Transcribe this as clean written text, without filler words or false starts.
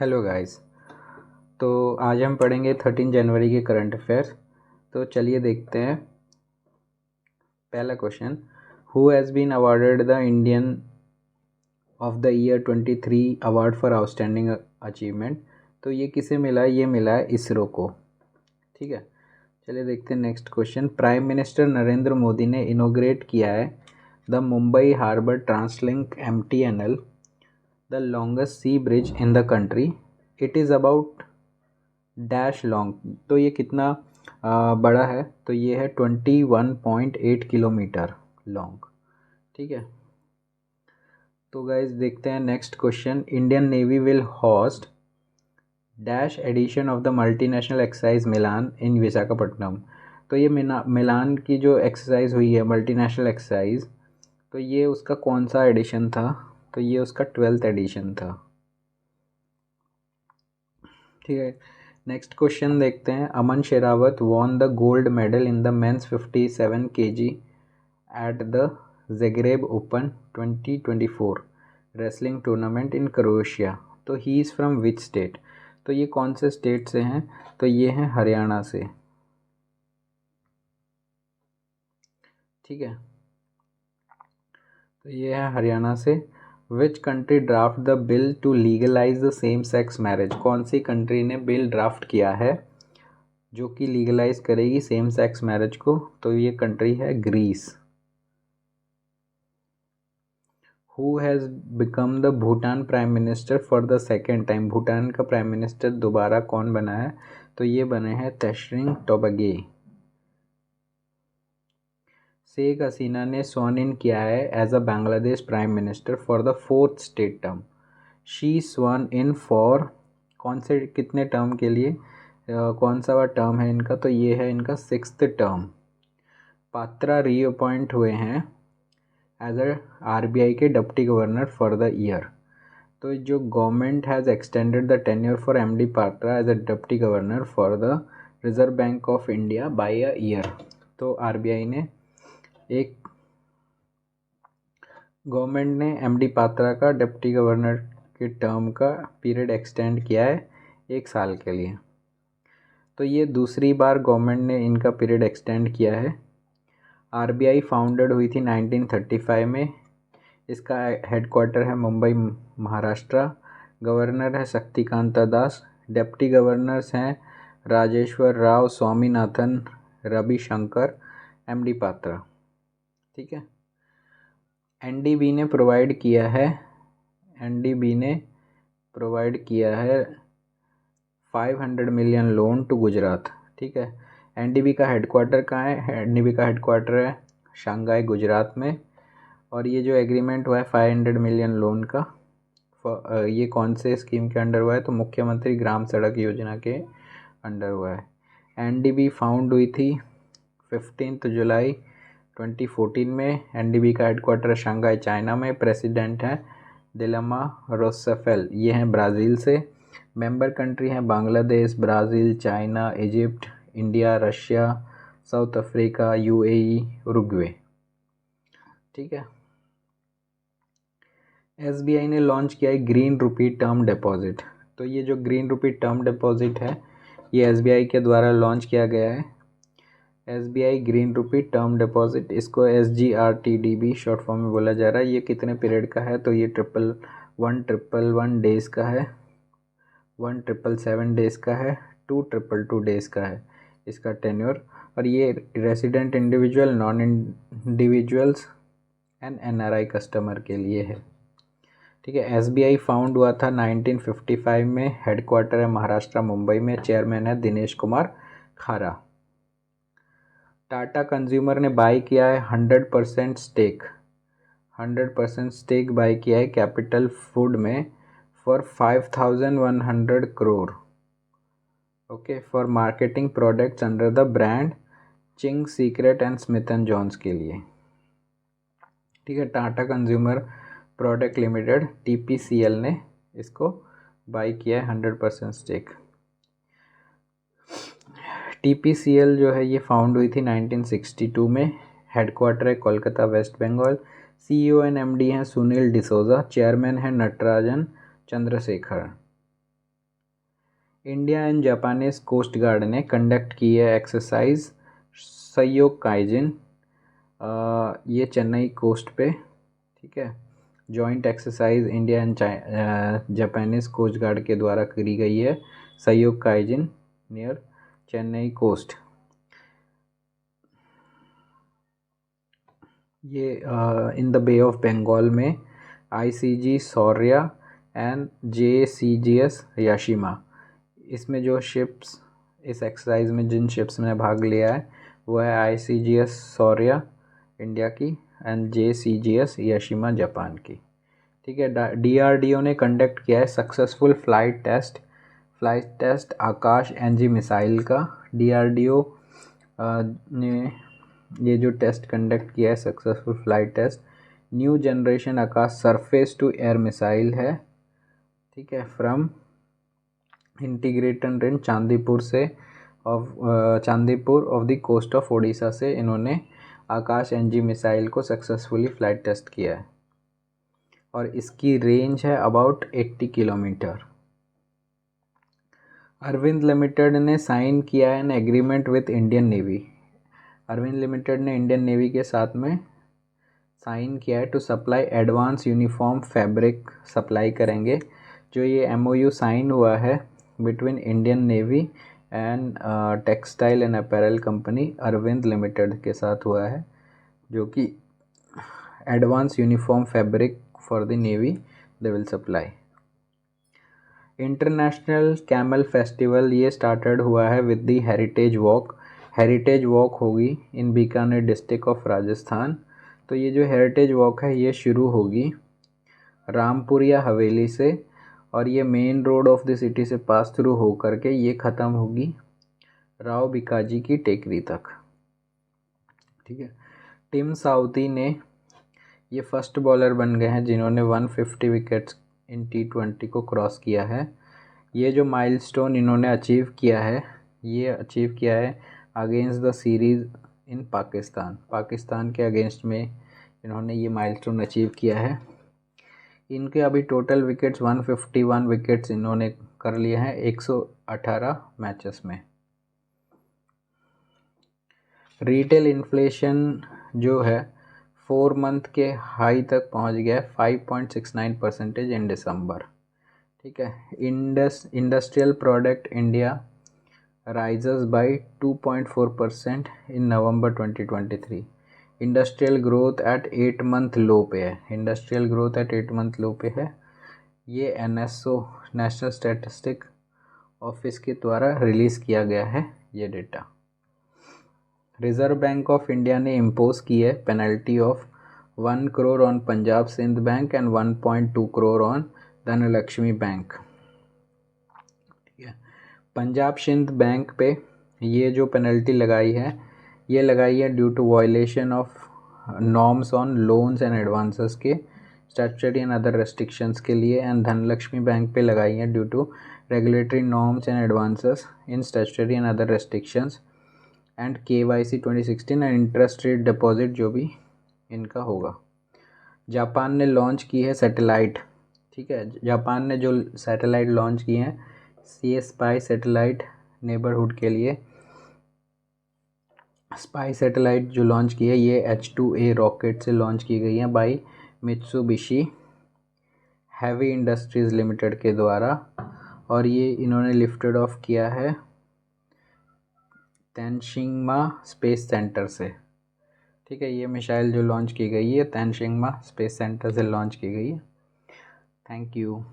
Hello guys. तो आज हम पढ़ेंगे 13 जनवरी के करंट अफेयर्स। तो चलिए देखते हैं। पहला question, who has been awarded the Indian of the year 23 award for outstanding achievement. तो ये किसे मिला है? ये मिला है इसरो को। ठीक है, चलिए देखते हैं next question. Prime minister Narendra Modi ने इनोग्रेट किया है the Mumbai harbour translink MTNL, the longest sea bridge in the country. It is about dash long. तो ये कितना बड़ा है? तो ये है 21.8 किलोमीटर लॉन्ग। ठीक है, तो गाइज देखते हैं next question. Indian navy will host dash edition of the multinational exercise Milan in Visakhapatnam. तो ये मिलान की जो एक्सरसाइज हुई है मल्टीनेशनल एक्सरसाइज, तो ये उसका कौन सा एडिशन था? तो ये उसका 12th एडिशन था। ठीक है, नेक्स्ट क्वेश्चन देखते हैं। Aman Sherawat won the gold medal in the men's 57 kg at the Zagreb open 2024 wrestling tournament in Croatia. तो he is from which state? तो ये कौन से स्टेट से हैं? तो ये हैं हरियाणा से। ठीक है, तो ये है हरियाणा से। Which country draft the bill to legalise the same sex marriage. कौन सी कंट्री ने बिल ड्राफ्ट किया है जो कि लीगलाइज करेगी सेम सेक्स मैरिज को? तो ये कंट्री है Greece. Who has become the Bhutan prime minister for the second time. Bhutan का प्राइम मिनिस्टर दोबारा कौन बना है? तो ये बने हैं तशरिंग टोबगे। शेख हसीना ने स्वॉन इन किया है as a Bangladesh prime minister for the 4th straight term. She sworn in for कौन से कितने टर्म के लिए? कौन सा टर्म है इनका? तो ये है इनका 6th टर्म। पात्रा रीअपॉइंट हुए हैं एज अ RBI के deputy governor for the year. तो जो government has extended the tenure for MD Patra as a deputy governor for the Reserve Bank of India by a year. तो RBI ने government ने MD Patra का deputy governor के term का period extend किया है 1 साल के लिए। तो ये दूसरी बार गवर्नमेंट ने इनका पीरियड एक्सटेंड किया है। RBI फाउंडेड हुई थी 1935 में। इसका हेडक्वार्टर है मुंबई, महाराष्ट्र। गवर्नर है शक्तिकांता दास। डिप्टी गवर्नर्स हैं राजेश्वर राव, स्वामीनाथन, रविशंकर, MD पात्रा। ठीक है, NDB ने प्रोवाइड किया है 500 मिलियन लोन टू गुजरात। ठीक है, NDB का हेडक्वार्टर कहाँ है? NDB का हेडक्वार्टर है शंघाई, गुजरात में। और ये जो एग्रीमेंट हुआ है 500 मिलियन लोन का, ये कौन से स्कीम के अंडर हुआ है? तो मुख्यमंत्री ग्राम सड़क योजना के अंडर हुआ है। NDB फाउंड हुई थी 15 जुलाई 2014 में। NDB का हेडक्वार्टर शंघाई, चाइना में। प्रेसिडेंट हैं दिलमा रोसेफेल, ये हैं ब्राज़ील से। मेंबर कंट्री हैं Bangladesh, Brazil, China, Egypt, India, Russia, south Africa, UAE, Uruguay. ठीक है, SBI ने लॉन्च किया है ग्रीन रुपी टर्म डिपॉजिट। तो ये जो ग्रीन रुपी टर्म डिपॉजिट है ये SBI के द्वारा लॉन्च किया गया है। SBI green rupee term deposit, इसको SGRTDB शॉर्ट फॉर्म में बोला जा रहा है। ये कितने पीरियड का है? तो ये 111 डेज़ का है, 1777 डेज़ का है, 222 डेज़ का है इसका टेन्योर। और ये resident individual, non individuals and NRI customer के लिए है। ठीक है, SBI फाउंड हुआ था 1955 में। हेडक्वार्टर है महाराष्ट्र, मुंबई में। चेयरमैन है दिनेश कुमार खारा। टाटा कंज्यूमर ने बाय किया है 100% स्टेक बाय किया है कैपिटल फूड में for 5100 crore. Okay, for marketing products under the brand Ching secret and Smith and Jones के लिए। ठीक है, Tata consumer product limited TPCL ने इसको बाई किया है 100% स्टेक। TPCL जो है ये फाउंड हुई थी 1962 में। हेडक्वार्टर है Kolkata, West Bengal. CEO and MD हैं सुनील डिसोजा। चेयरमैन है Natarajan Chandrasekaran. India and Japanese coast guard ने कंडक्ट की है एक्सरसाइज सहयोग काइजिन, ये चेन्नई कोस्ट पे, ठीक है। Joint exercise India and Japanese coast guard के द्वारा करी गई है सहयोग काइजिन नियर चेन्नई कोस्ट। ये in the bay of Bengal में ICG Shaurya and JCGS Yashima, इसमें जो शिप्स इस एक्सरसाइज में जिन शिप्स ने भाग लिया है वो है ICGS शौर्य इंडिया की एंड JCGS याशिमा जापान की, ठीक है। DRDO ने कंडक्ट किया है successful flight test Akash NG missile का। DRDO ने ये जो टेस्ट कंडक्ट किया है successful flight test new generation Akash surface to air missile है, ठीक है, from integrated range Chandipur off the coast of Odisha से इन्होंने आकाश NG मिसाइल को सक्सेसफुली फ्लाइट टेस्ट किया है और इसकी रेंज है अबाउट 80 किलोमीटर। अरविंद लिमिटेड ने साइन किया है an agreement with Indian navy. Arvind limited ने इंडियन नेवी के साथ में साइन किया है to supply advance uniform fabric supply करेंगे। जो ये MOU साइन हुआ है between Indian navy and textile and apparel company Arvind limited के साथ हुआ है, जो कि advance uniform fabric for the navy they will supply. International camel festival ये स्टार्टेड हुआ है विद द हेरिटेज वॉक होगी इन बीकानेर डिस्ट्रिक्ट ऑफ राजस्थान। तो ये जो हेरिटेज वॉक है ये शुरू होगी रामपुरिया हवेली से और ये main road of the city से पास थ्रू हो करके ये ख़त्म होगी राव भिकाजी की टेकरी तक, ठीक है। टिम साउथी ने ये फर्स्ट बॉलर बन गए हैं जिन्होंने 150 विकेट्स इन T20 को क्रॉस किया है। ये जो माइलस्टोन इन्होंने अचीव किया है अगेंस्ट द सीरीज़ इन पाकिस्तान के अगेंस्ट में इन्होंने ये माइलस्टोन अचीव किया है। इनके अभी टोटल विकेट्स 151 विकेट्स इन्होंने कर लिए हैं 118 मैचेस में। रिटेल इन्फ्लेशन जो है 4 मंथ के हाई तक पहुंच गया है 5.69% इन दिसंबर, ठीक है। Industrial product India rises by 2.4% in November 2023। Industrial growth at 8 month low पे है। ये NSO नेशनल स्टैटिस्टिक ऑफिस के द्वारा रिलीज़ किया गया है ये data. Reserve Bank of India ने इम्पोज की है penalty of 1 crore on Punjab Sind bank and 1.2 crore on Dhanlaxmi bank, ठीक है। पंजाब सिंध बैंक पे ये जो पेनल्टी लगाई है due to violation of norms on loans and advances के स्टैट्यूटरी एंड अदर रेस्ट्रिक्शंस के लिए, एंड धनलक्ष्मी बैंक पे लगाई है due to regulatory norms and advances in statutory and other restrictions and KYC 2016 and interest rate deposit जो भी इनका होगा। जापान ने लॉन्च की है सैटेलाइट, ठीक है। जापान ने जो सैटेलाइट लॉन्च की हैं स्पाई सैटेलाइट नेबरहुड के लिए स्पाई सैटेलाइट जो लॉन्च की है ये H2A रॉकेट से लॉन्च की गई है by Mitsubishi heavy industries limited के द्वारा, और ये इन्होंने लिफ्टेड ऑफ किया है तेनशिंगमा स्पेस सेंटर से, ठीक है। ये मिसाइल जो लॉन्च की गई है तेनशिंगमा स्पेस सेंटर से लॉन्च की गई है। Thank you.